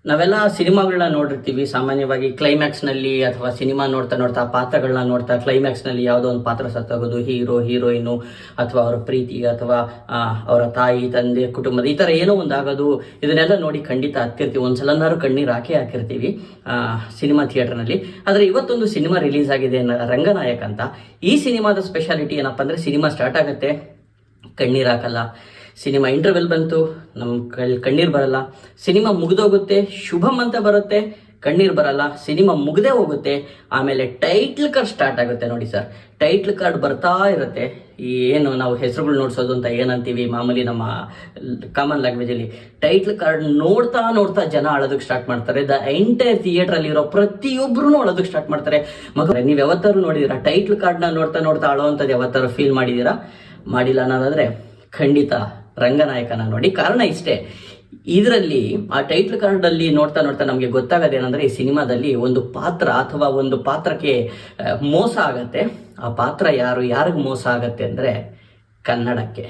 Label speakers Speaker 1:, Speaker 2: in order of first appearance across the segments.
Speaker 1: ನಾವೆಲ್ಲ ಸಿನಿಮಾಗಳನ್ನ ನೋಡಿರ್ತೀವಿ ಸಾಮಾನ್ಯವಾಗಿ ಕ್ಲೈಮ್ಯಾಕ್ಸ್ನಲ್ಲಿ ಅಥವಾ ಸಿನಿಮಾ ನೋಡ್ತಾ ಪಾತ್ರಗಳನ್ನ ನೋಡ್ತಾ ಕ್ಲೈಮ್ಯಾಕ್ಸ್ನಲ್ಲಿ ಯಾವುದೋ ಒಂದು ಪಾತ್ರ ಸತ್ತೋಗೋದು, ಹೀರೋಯಿನ್ನು ಅಥವಾ ಅವರ ಪ್ರೀತಿ ಅಥವಾ ಅವರ ತಾಯಿ ತಂದೆ ಕುಟುಂಬದ ಈ ಥರ ಏನೋ ಒಂದು ಆಗೋದು, ಇದನ್ನೆಲ್ಲ ನೋಡಿ ಖಂಡಿತ ಹತ್ತಿರ್ತೀವಿ. ಒಂದ್ಸಲನಾರು ಕಣ್ಣೀರು ಹಾಕಿರ್ತೀವಿ ಸಿನಿಮಾ ಥಿಯೇಟರ್ನಲ್ಲಿ. ಆದರೆ ಇವತ್ತೊಂದು ಸಿನಿಮಾ ರಿಲೀಸ್ ಆಗಿದೆ ರಂಗನಾಯಕ ಅಂತ. ಈ ಸಿನಿಮಾದ ಸ್ಪೆಷಾಲಿಟಿ ಏನಪ್ಪ ಅಂದರೆ, ಸಿನಿಮಾ ಸ್ಟಾರ್ಟ್ ಆಗುತ್ತೆ, ಕಣ್ಣೀರು ಹಾಕಲ್ಲ. ಸಿನಿಮಾ ಇಂಟರ್ವೆಲ್ ಬಂತು, ನಮ್ಮ ಕಣ್ಣೀರು ಬರಲ್ಲ. ಸಿನಿಮಾ ಮುಗಿದೋಗುತ್ತೆ, ಶುಭಮ್ ಅಂತ ಬರುತ್ತೆ, ಕಣ್ಣೀರು ಬರಲ್ಲ. ಸಿನಿಮಾ ಮುಗ್ದೇ ಹೋಗುತ್ತೆ, ಆಮೇಲೆ ಟೈಟ್ಲ್ ಕಾರ್ಡ್ ಸ್ಟಾರ್ಟ್ ಆಗುತ್ತೆ. ನೋಡಿ ಸರ್, ಟೈಟ್ಲ್ ಕಾರ್ಡ್ ಬರ್ತಾ ಇರುತ್ತೆ. ಏನು ನಾವು ಹೆಸರುಗಳು ನೋಡ್ಸೋದು ಅಂತ ಏನಂತೀವಿ ಮಾಮೂಲಿ ನಮ್ಮ ಕಾಮನ್ ಲ್ಯಾಂಗ್ವೇಜಲ್ಲಿ, ಟೈಟ್ಲ್ ಕಾರ್ಡ್ ನೋಡ್ತಾ ಜನ ಅಳೋದಕ್ಕೆ ಸ್ಟಾರ್ಟ್ ಮಾಡ್ತಾರೆ. ದ ಎಂಟೈರ್ ಥಿಯೇಟರ್ ಅಲ್ಲಿ ಇರೋ ಪ್ರತಿಯೊಬ್ಬರು ಅಳೋದಕ್ಕೆ ಸ್ಟಾರ್ಟ್ ಮಾಡ್ತಾರೆ. ನೀವು ಯಾವತ್ತಾರು ನೋಡಿದೀರಾ ಟೈಟ್ಲ್ ಕಾರ್ಡ್ನ ನೋಡ್ತಾ ಅಳೋವಂಥದ್ದು ಯಾವತ್ತಾರು ಫೀಲ್ ಮಾಡಿದೀರಾ? ಮಾಡಿಲ್ಲ ಅನ್ನೋದಾದ್ರೆ ಖಂಡಿತ ರಂಗನಾಯಕನ ನೋಡಿ. ಕಾರಣ ಇಷ್ಟೇ, ಇದರಲ್ಲಿ ಆ ಟೈಟ್ಲ್ ಕಾರ್ಡ್ ಅಲ್ಲಿ ನೋಡ್ತಾ ನಮಗೆ ಗೊತ್ತಾಗೋದೇನಂದ್ರೆ, ಈ ಸಿನಿಮಾದಲ್ಲಿ ಒಂದು ಪಾತ್ರ ಅಥವಾ ಒಂದು ಪಾತ್ರಕ್ಕೆ ಮೋಸ ಆಗತ್ತೆ. ಆ ಪಾತ್ರ ಯಾರಿಗೆ ಮೋಸ ಆಗತ್ತೆ ಅಂದ್ರೆ ಕನ್ನಡಕ್ಕೆ.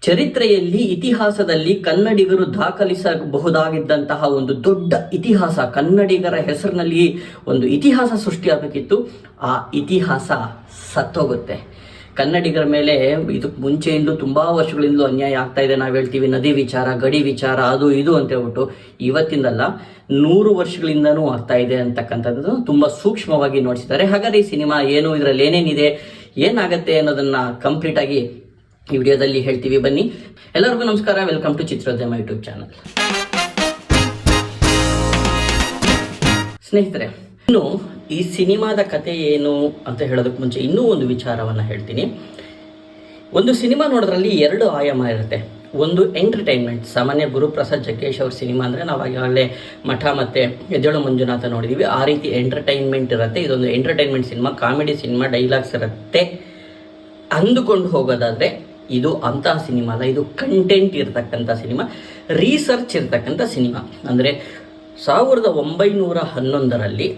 Speaker 1: ಚರಿತ್ರೆಯಲ್ಲಿ ಇತಿಹಾಸದಲ್ಲಿ ಕನ್ನಡಿಗರು ದಾಖಲಿಸಬಹುದಾಗಿದ್ದಂತಹ ಒಂದು ದೊಡ್ಡ ಇತಿಹಾಸ, ಕನ್ನಡಿಗರ ಹೆಸರಿನಲ್ಲಿ ಒಂದು ಇತಿಹಾಸ ಸೃಷ್ಟಿಯಾಗಬೇಕಿತ್ತು. ಆ ಇತಿಹಾಸ ಸತ್ತೋಗುತ್ತೆ. ಕನ್ನಡಿಗರ ಮೇಲೆ ಇದಕ್ಕೆ ಮುಂಚೆಯಿಂದ ತುಂಬಾ ವರ್ಷಗಳಿಂದಲೂ ಅನ್ಯಾಯ ಆಗ್ತಾ ಇದೆ. ನಾವು ಹೇಳ್ತೀವಿ ನದಿ ವಿಚಾರ, ಗಡಿ ವಿಚಾರ, ಅದು ಇದು ಅಂತ ಹೇಳ್ಬಿಟ್ಟು. ಇವತ್ತಿಂದಲ್ಲ, 100 ವರ್ಷಗಳಿಂದನೂ ಆಗ್ತಾ ಇದೆ ಅಂತಕ್ಕಂಥದ್ದು ತುಂಬಾ ಸೂಕ್ಷ್ಮವಾಗಿ ನೋಡಿಸಿದ್ದಾರೆ. ಹಾಗಾದ್ರೆ ಈ ಸಿನಿಮಾ ಏನು, ಇದರಲ್ಲಿ ಏನೇನಿದೆ, ಏನಾಗತ್ತೆ ಅನ್ನೋದನ್ನ ಕಂಪ್ಲೀಟ್ ಆಗಿ ಈ ವಿಡಿಯೋದಲ್ಲಿ ಹೇಳ್ತೀವಿ. ಬನ್ನಿ. ಎಲ್ಲರಿಗೂ ನಮಸ್ಕಾರ, ವೆಲ್ಕಮ್ ಟು ಚಿತ್ರೋದ್ಯಮ ಯೂಟ್ಯೂಬ್ ಚಾನಲ್. ಸ್ನೇಹಿತರೆ, ಇನ್ನು ಈ ಸಿನಿಮಾದ ಕತೆ ಏನು ಅಂತ ಹೇಳೋದಕ್ಕೆ ಮುಂಚೆ ಇನ್ನೂ ಒಂದು ವಿಚಾರವನ್ನು ಹೇಳ್ತೀನಿ. ಒಂದು ಸಿನಿಮಾ ನೋಡೋದ್ರಲ್ಲಿ 2 ಆಯಾಮ ಇರುತ್ತೆ. ಒಂದು ಎಂಟರ್ಟೈನ್ಮೆಂಟ್. ಸಾಮಾನ್ಯ ಗುರುಪ್ರಸಾದ್ ಜಗ್ಗೇಶ್ ಅವ್ರ ಸಿನಿಮಾ ಅಂದರೆ ನಾವು ಈಗಾಗಲೇ ಮಠ ಮತ್ತು ಎದ್ದೇಳು ಮಂಜುನಾಥ ನೋಡಿದ್ದೀವಿ. ಆ ರೀತಿ ಎಂಟರ್ಟೈನ್ಮೆಂಟ್ ಇರುತ್ತೆ. ಇದೊಂದು entertainment cinema, comedy cinema, dialogues ಇರುತ್ತೆ ಅಂದುಕೊಂಡು ಹೋಗೋದಾದರೆ ಇದು ಅಂತಹ ಸಿನಿಮಾ ಅಲ್ಲ. ಇದು ಕಂಟೆಂಟ್ ಇರತಕ್ಕಂಥ ಸಿನಿಮಾ, ರಿಸರ್ಚ್ ಇರತಕ್ಕಂಥ ಸಿನಿಮಾ. ಅಂದರೆ 1911ರಲ್ಲಿ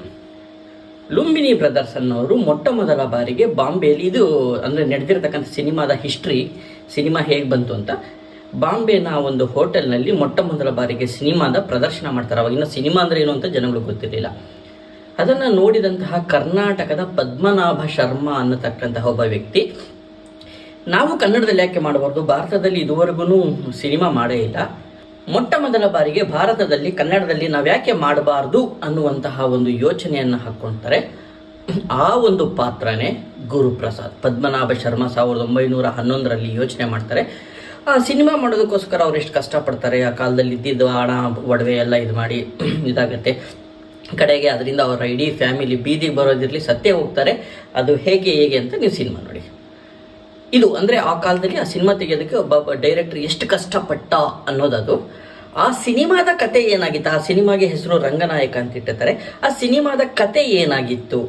Speaker 1: ಲುಂಬಿನಿ ಬ್ರದರ್ಸ್ ಅನ್ನೋರು ಮೊಟ್ಟ ಮೊದಲ ಬಾರಿಗೆ ಬಾಂಬೆಯಲ್ಲಿ, ಇದು ಅಂದರೆ ನಡೆದಿರ್ತಕ್ಕಂಥ ಸಿನಿಮಾದ ಹಿಸ್ಟ್ರಿ, ಸಿನಿಮಾ ಹೇಗೆ ಬಂತು ಅಂತ, ಬಾಂಬೆನ ಒಂದು ಹೋಟೆಲ್ನಲ್ಲಿ ಮೊಟ್ಟ ಮೊದಲ ಬಾರಿಗೆ ಸಿನಿಮಾದ ಪ್ರದರ್ಶನ ಮಾಡ್ತಾರೆ. ಅವಾಗಿನ ಸಿನಿಮಾ ಅಂದರೆ ಏನು ಅಂತ ಜನಗಳು ಗೊತ್ತಿರಲಿಲ್ಲ. ಅದನ್ನು ನೋಡಿದಂತಹ ಕರ್ನಾಟಕದ ಪದ್ಮನಾಭ ಶರ್ಮಾ ಅನ್ನತಕ್ಕಂತಹ ಒಬ್ಬ ವ್ಯಕ್ತಿ, ನಾವು ಕನ್ನಡದಲ್ಲಿ ಯಾಕೆ ಮಾಡಬಾರ್ದು, ಭಾರತದಲ್ಲಿ ಇದುವರೆಗೂ ಸಿನಿಮಾ ಮಾಡೇ ಇಲ್ಲ, ಮೊಟ್ಟ ಮೊದಲ ಬಾರಿಗೆ ಭಾರತದಲ್ಲಿ ಕನ್ನಡದಲ್ಲಿ ನಾವ್ಯಾಕೆ ಮಾಡಬಾರ್ದು ಅನ್ನುವಂತಹ ಒಂದು ಯೋಚನೆಯನ್ನು ಹಾಕ್ಕೊಳ್ತಾರೆ. ಆ ಒಂದು ಪಾತ್ರನೇ ಗುರುಪ್ರಸಾದ್. ಪದ್ಮನಾಭ ಶರ್ಮಾ 1911ರಲ್ಲಿ ಯೋಚನೆ ಮಾಡ್ತಾರೆ. ಆ ಸಿನಿಮಾ ಮಾಡೋದಕ್ಕೋಸ್ಕರ ಅವ್ರು ಎಷ್ಟು ಕಷ್ಟಪಡ್ತಾರೆ. ಆ ಕಾಲದಲ್ಲಿ ಇದ್ದಿದ್ದು ಹಣ ಒಡವೆ ಎಲ್ಲ ಇದು ಮಾಡಿ ಇದಾಗುತ್ತೆ. ಕಡೆಗೆ ಅದರಿಂದ ಅವರ ಇಡೀ ಫ್ಯಾಮಿಲಿ ಬೀದಿಗೆ ಬರೋದಿರಲಿ ಸತ್ತೇ ಹೋಗ್ತಾರೆ. ಅದು ಹೇಗೆ ಅಂತ ನೀವು ಸಿನಿಮಾ ನೋಡಿ. ಇದು ಅಂದರೆ ಆ ಕಾಲದಲ್ಲಿ ಆ ಸಿನಿಮಾ ತೆಗೆಯೋದಕ್ಕೆ ಒಬ್ಬ ಡೈರೆಕ್ಟರ್ ಎಷ್ಟು ಕಷ್ಟಪಟ್ಟ ಅನ್ನೋದದು. ಆ ಸಿನಿಮಾದ ಕತೆ ಏನಾಗಿತ್ತು, ಆ ಸಿನಿಮಾಗೆ ಹೆಸರು ರಂಗನಾಯಕ ಅಂತ ಇಟ್ಟಿರ್ತಾರೆ. ಆ ಸಿನಿಮಾದ ಕತೆ ಏನಾಗಿತ್ತು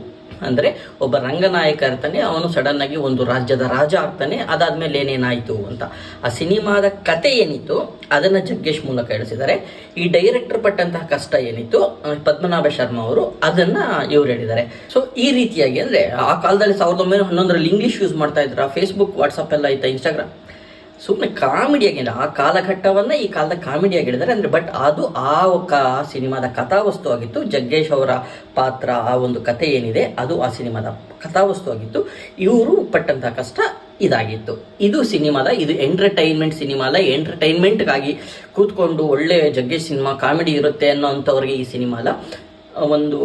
Speaker 1: ಅಂದರೆ, ಒಬ್ಬ ರಂಗನಾಯಕ ಇರ್ತಾನೆ, ಅವನು ಸಡನ್ ಆಗಿ ಒಂದು ರಾಜ್ಯದ ರಾಜ ಆಗ್ತಾನೆ. ಅದಾದ್ಮೇಲೆ ಏನೇನಾಯಿತು ಅಂತ ಆ ಸಿನಿಮಾದ ಕತೆ ಏನಿತ್ತು ಅದನ್ನು ಜಗ್ಗೇಶ್ ಮೂಲಕ ಹೇಳಿಸಿದ್ದಾರೆ. ಈ ಡೈರೆಕ್ಟರ್ ಪಟ್ಟಂತಹ ಕಷ್ಟ ಏನಿತ್ತು ಪದ್ಮನಾಭ ಶರ್ಮಾ ಅವರು ಅದನ್ನು ಇವ್ರು ಹೇಳಿದ್ದಾರೆ. ಸೊ ಈ ರೀತಿಯಾಗಿ ಅಂದರೆ, ಆ ಕಾಲದಲ್ಲಿ 1911ರಲ್ಲಿ ಇಂಗ್ಲೀಷ್ ಯೂಸ್ ಮಾಡ್ತಾ ಇದ್ರ, ಫೇಸ್ಬುಕ್ ವಾಟ್ಸಪ್ ಎಲ್ಲ ಇತ್ತು, ಇನ್ಸ್ಟಾಗ್ರಾಮ್, ಸುಮ್ಮನೆ ಕಾಮಿಡಿಯಾಗಿಲ್ಲ. ಆ ಕಾಲಘಟ್ಟವನ್ನು ಈ ಕಾಲದ ಕಾಮಿಡಿಯಾಗಿ ಹೇಳಿದ್ದಾರೆ ಅಂದರೆ. ಬಟ್ ಅದು ಆ ಸಿನಿಮಾದ ಕಥಾವಸ್ತು ಆಗಿತ್ತು. ಜಗ್ಗೇಶ್ ಅವರ ಪಾತ್ರ, ಆ ಒಂದು ಕತೆ ಏನಿದೆ ಅದು ಆ ಸಿನಿಮಾದ ಕಥಾವಸ್ತು ಆಗಿತ್ತು. ಇವರು ಪಟ್ಟಂತಹ ಕಷ್ಟ ಇದಾಗಿತ್ತು. ಇದು ಸಿನಿಮಾದ, ಇದು ಎಂಟರ್ಟೈನ್ಮೆಂಟ್ ಸಿನಿಮಾ ಅಲ್ಲ. ಎಂಟರ್ಟೈನ್ಮೆಂಟ್ಗಾಗಿ ಕೂತ್ಕೊಂಡು ಒಳ್ಳೆ ಜಗ್ಗೇಶ್ ಸಿನಿಮಾ ಕಾಮಿಡಿ ಇರುತ್ತೆ ಅನ್ನೋಂಥವ್ರಿಗೆ ಈ ಸಿನಿಮಾ ಅಲ್ಲ. ಒಂದು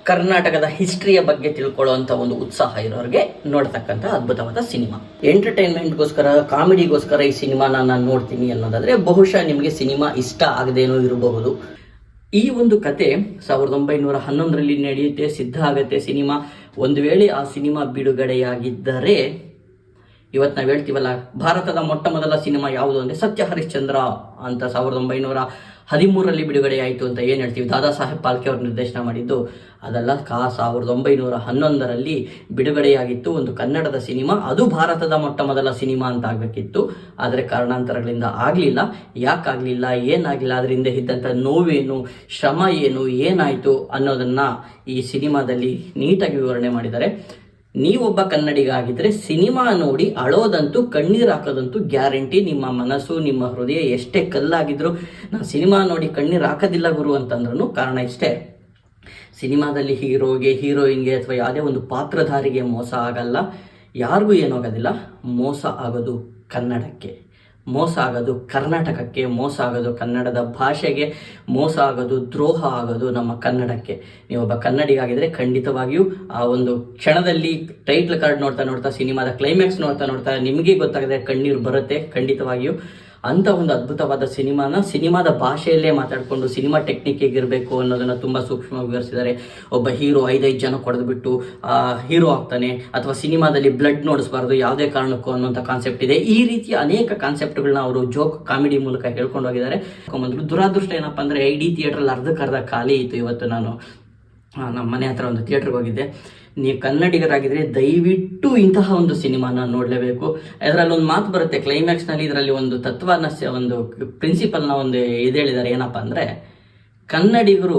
Speaker 1: ಕರ್ನಾಟಕದ ಹಿಸ್ಟ್ರಿಯ ಬಗ್ಗೆ ತಿಳ್ಕೊಳ್ಳುವಂಥ ಒಂದು ಉತ್ಸಾಹ ಇರೋರಿಗೆ ನೋಡ್ತಕ್ಕಂಥ ಅದ್ಭುತವಾದ ಸಿನಿಮಾ. ಎಂಟರ್ಟೈನ್ಮೆಂಟ್ಗೋಸ್ಕರ, ಕಾಮಿಡಿಗೋಸ್ಕರ ಈ ಸಿನಿಮಾನ ನಾನು ನೋಡ್ತೀನಿ ಅನ್ನೋದಾದರೆ ಬಹುಶಃ ನಿಮಗೆ ಸಿನಿಮಾ ಇಷ್ಟ ಆಗದೇನೋ ಇರಬಹುದು. ಈ ಒಂದು ಕತೆ 1911ರಲ್ಲಿ ನಡೆಯುತ್ತೆ, ಸಿದ್ಧ ಆಗತ್ತೆ ಸಿನಿಮಾ. ಒಂದು ವೇಳೆ ಆ ಸಿನಿಮಾ ಬಿಡುಗಡೆಯಾಗಿದ್ದರೆ, ಇವತ್ತು ನಾವು ಹೇಳ್ತೀವಲ್ಲ ಭಾರತದ ಮೊಟ್ಟ ಮೊದಲ ಸಿನಿಮಾ ಯಾವುದು ಅಂದರೆ ಸತ್ಯ ಹರಿಶ್ಚಂದ್ರ ಅಂತ 1913ರಲ್ಲಿ ಬಿಡುಗಡೆಯಾಯಿತು ಅಂತ ಏನು ಹೇಳ್ತೀವಿ, ದಾದಾ ಸಾಹೇಬ್ ಫಾಲ್ಕೆ ಅವರು ನಿರ್ದೇಶನ ಮಾಡಿದ್ದು. ಅದೆಲ್ಲ 1911ರಲ್ಲಿ ಬಿಡುಗಡೆಯಾಗಿತ್ತು ಒಂದು ಕನ್ನಡದ ಸಿನಿಮಾ. ಅದು ಭಾರತದ ಮೊಟ್ಟ ಮೊದಲ ಸಿನಿಮಾ ಅಂತ ಆಗಬೇಕಿತ್ತು. ಆದರೆ ಕಾರಣಾಂತರಗಳಿಂದ ಆಗಲಿಲ್ಲ. ಯಾಕಾಗಲಿಲ್ಲ, ಏನಾಗಲಿಲ್ಲ, ಅದರಿಂದ ಇದ್ದಂಥ ನೋವೇನು, ಶ್ರಮ ಏನು, ಏನಾಯಿತು ಅನ್ನೋದನ್ನು ಈ ಸಿನಿಮಾದಲ್ಲಿ ನೀಟಾಗಿ ವಿವರಣೆ ಮಾಡಿದ್ದಾರೆ. ನೀವೊಬ್ಬ ಕನ್ನಡಿಗ ಆಗಿದ್ರೆ ಸಿನಿಮಾ ನೋಡಿ ಅಳೋದಂತೂ ಕಣ್ಣೀರು ಹಾಕೋದಂತೂ ಗ್ಯಾರಂಟಿ. ನಿಮ್ಮ ಮನಸ್ಸು ನಿಮ್ಮ ಹೃದಯ ಎಷ್ಟೇ ಕಲ್ಲಾಗಿದ್ರು ನಾನು ಸಿನಿಮಾ ನೋಡಿ ಕಣ್ಣೀರು ಹಾಕೋದಿಲ್ಲ ಗುರು ಅಂತಂದ್ರೂ ಕಾರಣ ಇಷ್ಟೇ, ಸಿನಿಮಾದಲ್ಲಿ ಹೀರೋಗೆ ಹೀರೋಯಿನ್ಗೆ ಅಥವಾ ಯಾವುದೇ ಒಂದು ಪಾತ್ರಧಾರಿಗೆ ಮೋಸ ಆಗಲ್ಲ, ಯಾರಿಗೂ ಏನೋಗೋದಿಲ್ಲ. ಮೋಸ ಆಗೋದು ಕನ್ನಡಕ್ಕೆ, ಮೋಸ ಆಗೋದು ಕರ್ನಾಟಕಕ್ಕೆ, ಮೋಸ ಆಗೋದು ಕನ್ನಡದ ಭಾಷೆಗೆ, ಮೋಸ ಆಗೋದು ದ್ರೋಹ ಆಗೋದು ನಮ್ಮ ಕನ್ನಡಕ್ಕೆ. ನೀವೊಬ್ಬ ಕನ್ನಡಿಗಾಗಿದ್ರೆ ಖಂಡಿತವಾಗಿಯೂ ಆ ಒಂದು ಕ್ಷಣದಲ್ಲಿ ಟೈಟ್ಲ್ ಕಾರ್ಡ್ ನೋಡ್ತಾ ನೋಡ್ತಾ ಸಿನಿಮಾದ ಕ್ಲೈಮ್ಯಾಕ್ಸ್ ನೋಡ್ತಾ ನೋಡ್ತಾ ನಿಮಗೆ ಗೊತ್ತಾಗದೆ ಕಣ್ಣೀರು ಬರುತ್ತೆ ಖಂಡಿತವಾಗಿಯೂ. ಅಂಥ ಒಂದು ಅದ್ಭುತವಾದ ಸಿನಿಮಾದ ಭಾಷೆಯಲ್ಲೇ ಮಾತಾಡಿಕೊಂಡು ಸಿನಿಮಾ ಟೆಕ್ನಿಕ್ ಹೇಗಿರಬೇಕು ಅನ್ನೋದನ್ನು ತುಂಬ ಸೂಕ್ಷ್ಮವಾಗಿ ವಿವರಿಸಿದ್ದಾರೆ. ಒಬ್ಬ ಹೀರೋ 5 ಜನ ಕೊಡೆದುಬಿಟ್ಟು ಹೀರೋ ಆಗ್ತಾನೆ, ಅಥವಾ ಸಿನಿಮಾದಲ್ಲಿ ಬ್ಲಡ್ ನೋಡಿಸ್ಬಾರ್ದು ಯಾವುದೇ ಕಾರಣಕ್ಕೂ ಅನ್ನೋಂಥ ಕಾನ್ಸೆಪ್ಟ್ ಇದೆ. ಈ ರೀತಿಯ ಅನೇಕ ಕಾನ್ಸೆಪ್ಟ್ಗಳನ್ನ ಅವರು ಜೋಕ್ ಕಾಮಿಡಿ ಮೂಲಕ ಹೇಳ್ಕೊಂಡು ಹೋಗಿದ್ದಾರೆ. ದುರಾದೃಷ್ಟ ಏನಪ್ಪ ಅಂದರೆ ಇಡೀ ಥಿಯೇಟ್ರಲ್ಲಿ ಅರ್ಧಕ್ಕರ್ಧ ಖಾಲಿ ಇತ್ತು. ಇವತ್ತು ನಾನು ನಮ್ಮ ಮನೆ ಹತ್ರ ಒಂದು ಥಿಯೇಟ್ರಿಗೆ ಹೋಗಿದ್ದೆ. ನೀವು ಕನ್ನಡಿಗರಾಗಿದ್ರೆ ದಯವಿಟ್ಟು ಇಂತಹ ಒಂದು ಸಿನಿಮಾನ ನೋಡಲೇಬೇಕು. ಇದರಲ್ಲಿ ಒಂದು ಮಾತು ಬರುತ್ತೆ ಕ್ಲೈಮ್ಯಾಕ್ಸ್ನಲ್ಲಿ, ಇದರಲ್ಲಿ ಒಂದು ತತ್ವನ ಒಂದು ಪ್ರಿನ್ಸಿಪಲ್ನ ಒಂದು ಹೇಳಿದ್ದಾರೆ. ಏನಪ್ಪ ಅಂದರೆ, ಕನ್ನಡಿಗರು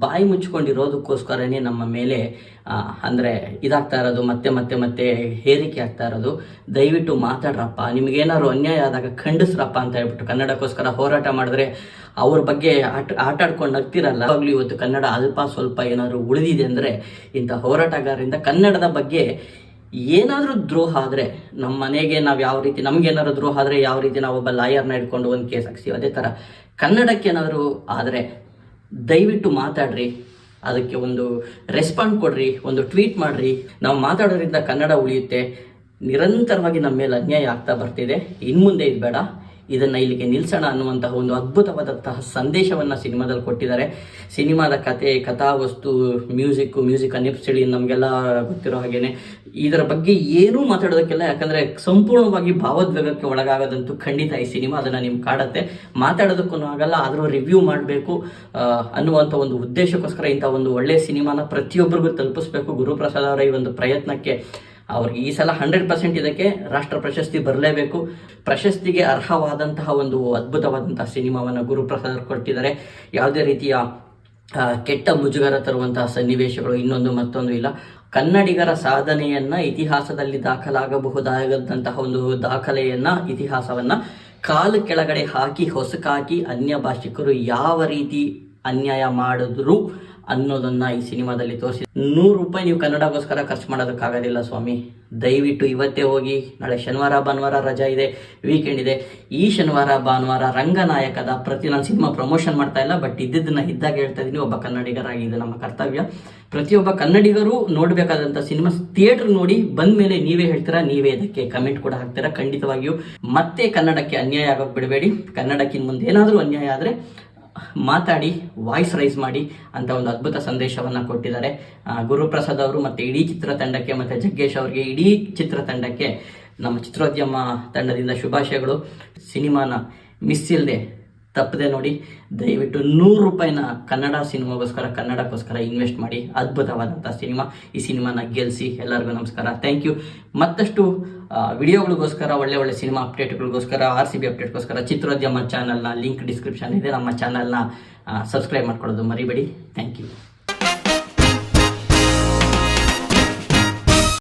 Speaker 1: ಬಾಯಿ ಮುಚ್ಕೊಂಡಿರೋದಕ್ಕೋಸ್ಕರನೇ ನಮ್ಮ ಮೇಲೆ ಅಂದರೆ ಇದಾಗ್ತಾ ಇರೋದು, ಮತ್ತೆ ಮತ್ತೆ ಮತ್ತೆ ಹೇರಿಕೆ ಆಗ್ತಾ ಇರೋದು. ದಯವಿಟ್ಟು ಮಾತಾಡ್ರಪ್ಪ, ನಿಮಗೇನಾದ್ರು ಅನ್ಯಾಯ ಆದಾಗ ಖಂಡಿಸ್ರಪ್ಪ ಅಂತ ಹೇಳ್ಬಿಟ್ಟು ಕನ್ನಡಕ್ಕೋಸ್ಕರ ಹೋರಾಟ ಮಾಡಿದ್ರೆ ಅವ್ರ ಬಗ್ಗೆ ಆಟಾಡ್ಕೊಂಡು ನಗ್ತಿರಲ್ಲ. ಆಗಲಿ ಇವತ್ತು ಕನ್ನಡ ಅಲ್ಪ ಸ್ವಲ್ಪ ಏನಾದರೂ ಉಳಿದಿದೆ ಅಂದರೆ ಇಂಥ ಹೋರಾಟಗಾರರಿಂದ ಕನ್ನಡದ ಬಗ್ಗೆ ಏನಾದರೂ ದ್ರೋಹ ಆದರೆ, ನಮ್ಮ ಮನೆಗೆ ನಾವು ಯಾವ ರೀತಿ ನಮಗೇನಾದ್ರು ದ್ರೋಹ ಆದರೆ ಯಾವ ರೀತಿ ನಾವೊಬ್ಬ ಲಾಯರ್ನ ಇಟ್ಕೊಂಡು ಒಂದು ಕೇಸ್ ಹಾಕ್ತೀವಿ, ಅದೇ ಥರ ಕನ್ನಡಕ್ಕೆ ಏನಾದರೂ ಆದರೆ ದಯವಿಟ್ಟು ಮಾತಾಡ್ರಿ, ಅದಕ್ಕೆ ಒಂದು ರೆಸ್ಪಾಂಡ್ ಕೊಡ್ರಿ, ಒಂದು ಟ್ವೀಟ್ ಮಾಡ್ರಿ. ನಾವು ಮಾತಾಡೋದ್ರಿಂದ ಕನ್ನಡ ಉಳಿಯುತ್ತೆ. ನಿರಂತರವಾಗಿ ನಮ್ಮ ಮೇಲೆ ಅನ್ಯಾಯ ಆಗ್ತಾ ಬರ್ತಿದೆ, ಇನ್ಮುಂದೆ ಇದು ಬೇಡ, ಇದನ್ನು ಇಲ್ಲಿಗೆ ನಿಲ್ಲಿಸೋಣ ಅನ್ನುವಂತಹ ಒಂದು ಅದ್ಭುತವಾದಂತಹ ಸಂದೇಶವನ್ನು ಸಿನಿಮಾದಲ್ಲಿ ಕೊಟ್ಟಿದ್ದಾರೆ. ಸಿನಿಮಾದ ಕತೆ, ಕಥಾವಸ್ತು, ಮ್ಯೂಸಿಕ್ ಅನ್ನಿಪ್ಸಿಳಿ ನಮಗೆಲ್ಲ ಗೊತ್ತಿರೋ ಹಾಗೇನೆ ಇದರ ಬಗ್ಗೆ ಏನೂ ಮಾತಾಡೋದಕ್ಕೆಲ್ಲ, ಯಾಕಂದರೆ ಸಂಪೂರ್ಣವಾಗಿ ಭಾವೋದ್ವೇಗಕ್ಕೆ ಒಳಗಾಗೋದಂತೂ ಖಂಡಿತ ಈ ಸಿನಿಮಾ ಅದನ್ನು ನಿಮ್ಗೆ ಕಾಡುತ್ತೆ. ಮಾತಾಡೋದಕ್ಕೂ ಆಗಲ್ಲ, ಆದರೂ ರಿವ್ಯೂ ಮಾಡಬೇಕು ಅನ್ನುವಂಥ ಒಂದು ಉದ್ದೇಶಕ್ಕೋಸ್ಕರ ಇಂಥ ಒಂದು ಒಳ್ಳೆಯ ಸಿನಿಮಾನ ಪ್ರತಿಯೊಬ್ಬರಿಗೂ ತಲುಪಿಸ್ಬೇಕು. ಗುರುಪ್ರಸಾದ್ ಅವರ ಈ ಒಂದು ಪ್ರಯತ್ನಕ್ಕೆ ಅವ್ರಿಗೆ ಈ ಸಲ 100% ಇದಕ್ಕೆ ರಾಷ್ಟ್ರ ಪ್ರಶಸ್ತಿ ಬರಲೇಬೇಕು. ಪ್ರಶಸ್ತಿಗೆ ಅರ್ಹವಾದಂತಹ ಒಂದು ಅದ್ಭುತವಾದಂತಹ ಸಿನಿಮಾವನ್ನು ಗುರುಪ್ರಸಾದ್ ಕೊಟ್ಟಿದ್ದಾರೆ. ಯಾವುದೇ ರೀತಿಯ ಕೆಟ್ಟ ಮುಜುಗರ ತರುವಂತಹ ಸನ್ನಿವೇಶಗಳು ಇನ್ನೊಂದು ಮತ್ತೊಂದು ಇಲ್ಲ. ಕನ್ನಡಿಗರ ಸಾಧನೆಯನ್ನ ಇತಿಹಾಸದಲ್ಲಿ ದಾಖಲಾಗಬಹುದಾದಂತಹ ಒಂದು ಇತಿಹಾಸವನ್ನ ಕಾಲು ಕೆಳಗಡೆ ಹಾಕಿ ಹೊಸಕಾಕಿ ಅನ್ಯ ಭಾಷಿಕರು ಯಾವ ರೀತಿ ಅನ್ಯಾಯ ಮಾಡಿದ್ರು ಅನ್ನೋದನ್ನ ಈ ಸಿನಿಮಾದಲ್ಲಿ ತೋರಿಸಿ. 100 ರೂಪಾಯಿ ನೀವು ಕನ್ನಡಗೋಸ್ಕರ ಖರ್ಚು ಮಾಡೋದಕ್ಕಾಗೋದಿಲ್ಲ ಸ್ವಾಮಿ. ದಯವಿಟ್ಟು ಇವತ್ತೇ ಹೋಗಿ. ನಾಳೆ ಶನಿವಾರ ಭಾನುವಾರ ರಜಾ ಇದೆ, ವೀಕೆಂಡ್ ಇದೆ. ಈ ಶನಿವಾರ ಭಾನುವಾರ ರಂಗನಾಯಕದ ನಾನು ಸಿನಿಮಾ ಪ್ರಮೋಷನ್ ಮಾಡ್ತಾ ಇಲ್ಲ, ಬಟ್ ಇದ್ದಿದ್ದನ್ನ ಇದ್ದಾಗ ಹೇಳ್ತಾ ಇದ್ದೀನಿ. ಒಬ್ಬ ಕನ್ನಡಿಗರಾಗಿ ಇದು ನಮ್ಮ ಕರ್ತವ್ಯ. ಪ್ರತಿಯೊಬ್ಬ ಕನ್ನಡಿಗರು ನೋಡಬೇಕಾದಂಥ ಸಿನಿಮಾ ಥಿಯೇಟರ್ ನೋಡಿ ಬಂದ ಮೇಲೆ ನೀವೇ ಹೇಳ್ತೀರಾ, ನೀವೇ ಇದಕ್ಕೆ ಕಮೆಂಟ್ ಕೂಡ ಹಾಕ್ತೀರಾ. ಖಂಡಿತವಾಗಿಯೂ ಮತ್ತೆ ಕನ್ನಡಕ್ಕೆ ಅನ್ಯಾಯ ಆಗೋಕೆ ಬಿಡಬೇಡಿ. ಕನ್ನಡಕ್ಕಿಂತ ಮುಂದೆ ಏನಾದರೂ ಅನ್ಯಾಯ ಆದರೆ ಮಾತಾಡಿ, ವಾಯ್ಸ್ ರೈಸ್ ಮಾಡಿ ಅಂತ ಒಂದು ಅದ್ಭುತ ಸಂದೇಶವನ್ನು ಕೊಟ್ಟಿದ್ದಾರೆ ಗುರುಪ್ರಸಾದ್ ಅವರು. ಮತ್ತು ಇಡೀ ಚಿತ್ರತಂಡಕ್ಕೆ, ಮತ್ತು ಜಗ್ಗೇಶ್ ಅವರಿಗೆ, ಇಡೀ ಚಿತ್ರತಂಡಕ್ಕೆ ನಮ್ಮ ಚಿತ್ರೋದ್ಯಮ ತಂಡದಿಂದ ಶುಭಾಶಯಗಳು. ಸಿನಿಮಾನ ಮಿಸ್ ಇಲ್ಲದೆ ತಪ್ಪದೆ ನೋಡಿ. ದಯವಿಟ್ಟು 100 ರೂಪಾಯಿನ ಕನ್ನಡ ಸಿನಿಮಾಗೋಸ್ಕರ, ಕನ್ನಡಕ್ಕೋಸ್ಕರ ಇನ್ವೆಸ್ಟ್ ಮಾಡಿ. ಅದ್ಭುತವಾದಂಥ ಸಿನಿಮಾ. ಈ ಸಿನಿಮಾನ ಗೆಲ್ಲಿಸಿ. ಎಲ್ಲರಿಗೂ ನಮಸ್ಕಾರ, ಥ್ಯಾಂಕ್ ಯು. ಮತ್ತಷ್ಟು ವಿಡಿಯೋಗಳಿಗೋಸ್ಕರ, ಒಳ್ಳೆ ಸಿನಿಮಾ ಅಪ್ಡೇಟ್ಗಳಿಗೋಸ್ಕರ, RCB ಅಪ್ಡೇಟ್ಗೋಸ್ಕರ ಚಿತ್ರೋದ್ಯಮ ಚಾನಲ್ನ ಲಿಂಕ್ ಡಿಸ್ಕ್ರಿಪ್ಷನ್ ಇದೆ. ನಮ್ಮ ಚಾನಲ್ನ ಸಬ್ಸ್ಕ್ರೈಬ್ ಮಾಡ್ಕೊಳ್ಳೋದು ಮರಿಬೇಡಿ. Thank you.